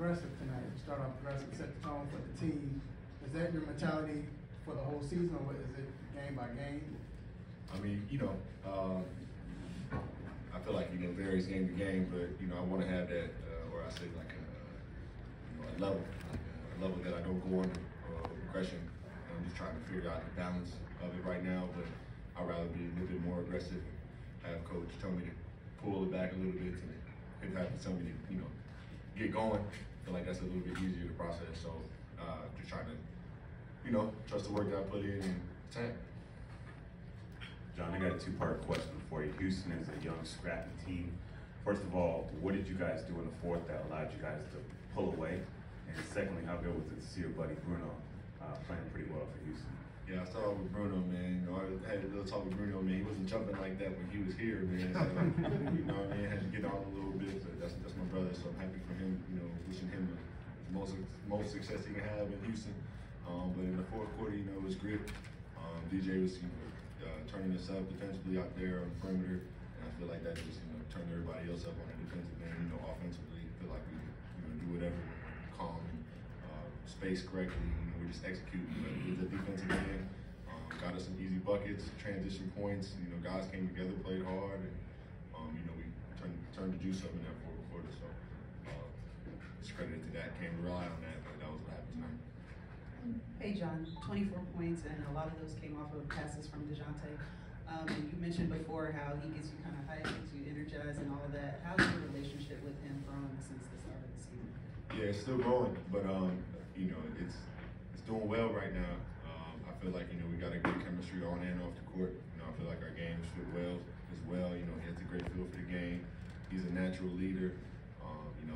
aggressive tonight. You start off aggressive, set the tone for the team. Is that your mentality for the whole season, or is it game by game? I mean, I feel like, varies game to game, but, I want to have that, or I say like a level that I don't go under aggression. I'm just trying to figure out the balance of it right now, but I'd rather be a little bit more aggressive and have coach tell me to pull it back a little bit and have somebody to, get going. I feel like that's a little bit easier to process. So just trying to, trust the work that I put in and attack. John, I got a two-part question for you. Houston is a young, scrappy team. First of all, what did you guys do in the fourth that allowed you guys to pull away? And secondly, how good was it to see your buddy Bruno playing pretty well for Houston? Yeah, I started with Bruno, man. I had a little talk with Bruno, man. He wasn't jumping like that when he was here, man. So, I had to get on a little bit, but that's my brother, so I'm happy for him, wishing him the most success he can have in Houston. But in the fourth quarter, it was grit. DJ was, turning us up defensively out there on the perimeter, and I feel like that just, turned everybody else up on the defensive end. Offensively, I feel like we, do whatever, calm and space correctly. We just executing. But the defensive end got us some easy buckets, transition points. Guys came together, played hard, and we turned the juice up in that fourth quarter. So just credit to that. Can't rely on that, but that was what happened tonight. Hey John, 24 points, and a lot of those came off of passes from DeJounte. And you mentioned before how he gets you kind of hyped, gets you energized, and all of that. How's your relationship with him grown since the start of the season? Yeah, it's still growing, but it's doing well right now. I feel like we got a good chemistry on and off the court. I feel like our games fit well as well. He has a great feel for the game. He's a natural leader. He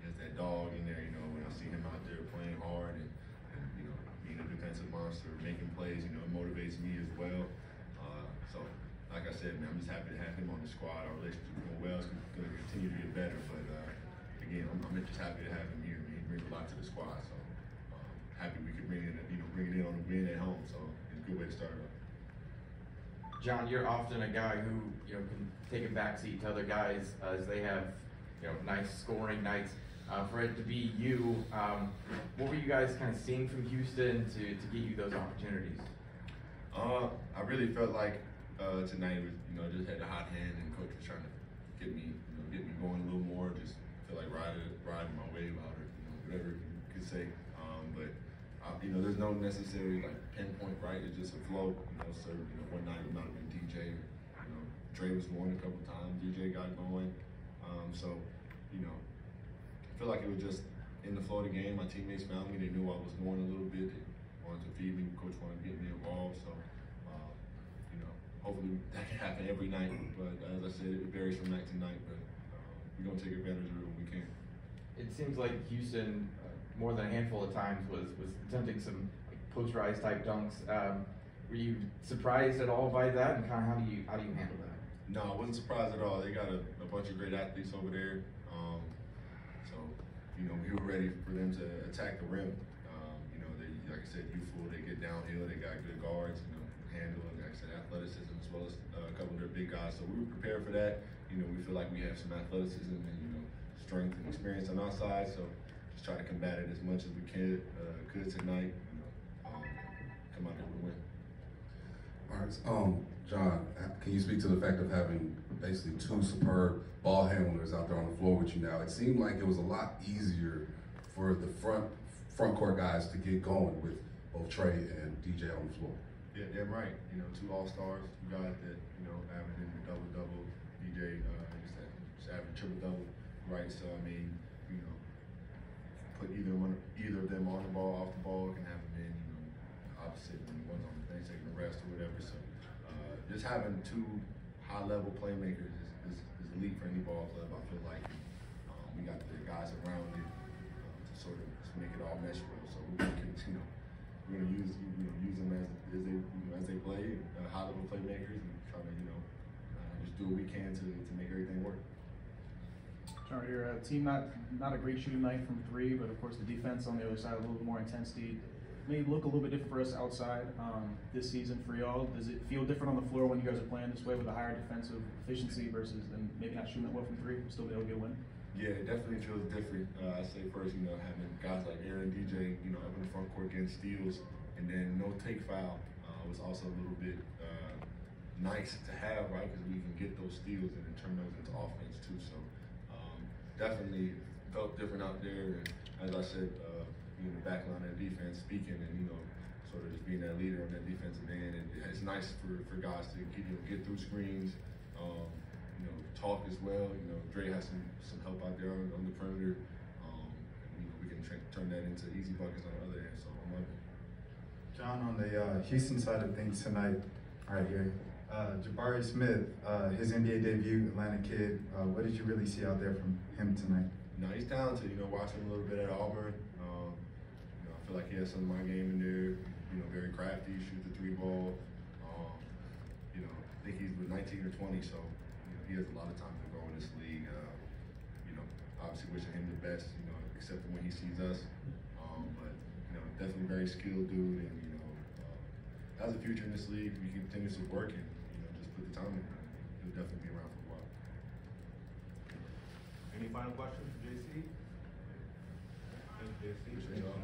has that dog in there. When I see him out there playing hard and being a defensive monster, making plays, it motivates me as well. So, like I said, man, I'm just happy to have him on the squad. Our relationship is going well. It's going to continue to get better. But again, I'm just happy to have him here. Man, he brings a lot to the squad. So happy we could bring it in on a win at home. So it's a good way to start off. John, you're often a guy who can take a backseat to other guys as they have nice scoring nights. For it to be you, what were you guys kind of seeing from Houston to get you those opportunities? I really felt like tonight was just had the hot hand, and coach was trying to get me going a little more. Just feel like riding my wave out, or whatever you could say. But there's no necessarily like pinpoint, right? It's just a flow. So one night it might have been DJ. Dre was going a couple times. DJ got going. So I feel like it was just in the flow of the game. My teammates found me. They knew I was going a little bit. They wanted to feed me. Coach wanted to get me involved. So hopefully that can happen every night. But as I said, it varies from night to night. But we're gonna take advantage of it when we can. It seems like Houston, more than a handful of times, was attempting some post-rise type dunks. Were you surprised at all by that, and kind of how do you handle that? No, I wasn't surprised at all. They got a bunch of great athletes over there. So we were ready for them to attack the rim. They, like I said, youthful. They get downhill. They got good guards. Handle, like I said, athleticism as well as a couple of their big guys. So we were prepared for that. We feel like we have some athleticism and strength and experience on our side. So just try to combat it as much as we could tonight. Come out there with a win. All right, John, can you speak to the fact of having basically two superb ball handlers out there on the floor with you now? It seemed like it was a lot easier for the front court guys to get going with both Trey and DJ on the floor. Yeah, damn right. Two all-stars, two guys that, averaging double-double. DJ just averaging triple-double, right? So, I mean, put either of them on the ball, off the ball, can have them in, opposite when one's on the bench taking a rest or whatever. So, just having two high-level playmakers is elite for any ball club. I feel like we got the guys around it to sort of make it all mesh well. So, we're going to continue. We're going to use them as they play, high-level playmakers, and try to just do what we can to make everything work. John, your team not a great shooting night from three, but of course the defense on the other side a little bit more intensity. May look a little bit different for us outside this season for y'all. Does it feel different on the floor when you guys are playing this way with a higher defensive efficiency versus and maybe not shooting that well from three, but still be able to get a win? Yeah, it definitely feels different. I say first, having guys like Aaron, DJ, up in the front court getting steals, and then no take foul was also a little bit nice to have, right? Because we can get those steals and then turn those into offense too. So definitely felt different out there. And as I said, the back line of defense speaking, and sort of just being that leader on that defensive end. And it's nice for guys to get through screens. Talk as well. Dre has some help out there on the perimeter. We can turn that into easy buckets on the other end. So I'm loving it. John, on the Houston side of things tonight, right here, Jabari Smith, his NBA debut, Atlanta kid. What did you really see out there from him tonight? No, he's talented. Watching him a little bit at Auburn. I feel like he has some of my game in there. Very crafty, shoot the three ball. I think he's 19 or 20, so he has a lot of time to grow in this league. Obviously wishing him the best. Except for when he sees us. But definitely very skilled dude, and has a future in this league. We can continue to work and just put the time in. He'll definitely be around for a while. Any final questions for JC? Thank you, JC. Appreciate y'all.